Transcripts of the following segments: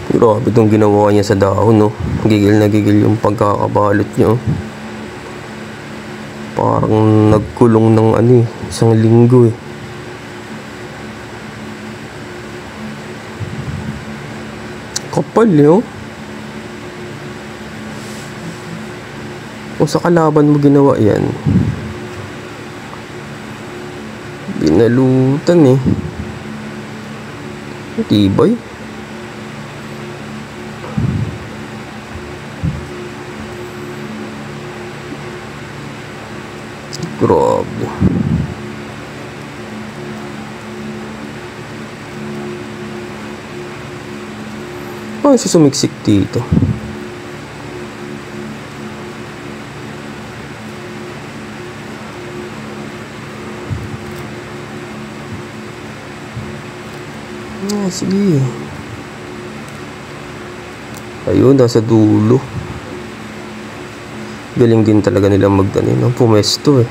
Grabe itong ginawa niya sa dahon, no? Gigil na gigil yung pagkakabalot niya. Parang nagkulong ng isang linggo eh. Kapal eh, oh. Kung sa kalaban mo ginawa yan, binalutan eh. Tibay. Grabe. Ay, sumiksik dito. Sige. Ayun, nasa dulo. Galing din talaga nilang magtanim ng pumesto eh.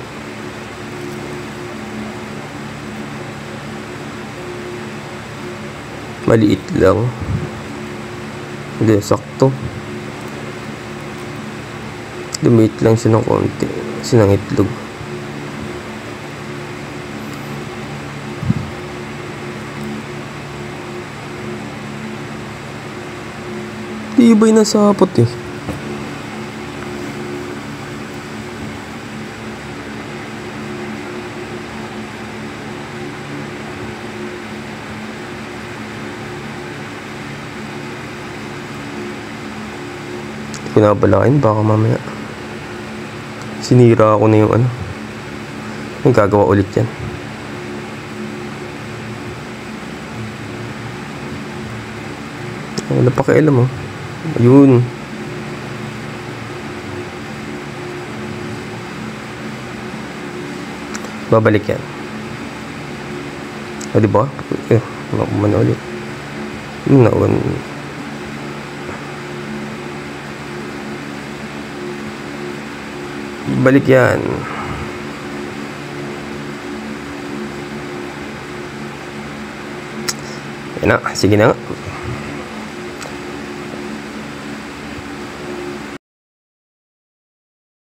Maliit lang. Hindi, sakto. Lumiit lang siya ng konti. Kasi ng itlog. Tibay na sapot eh. Hindi ko nabalain, baka mamaya sinira ako na yung yung gagawa ulit yan. Wala pa kailam oh. Ayun. Babalik yan. O diba? Nakuman ulit. Nakuman. Balik yan. Yan na. Sige na nga.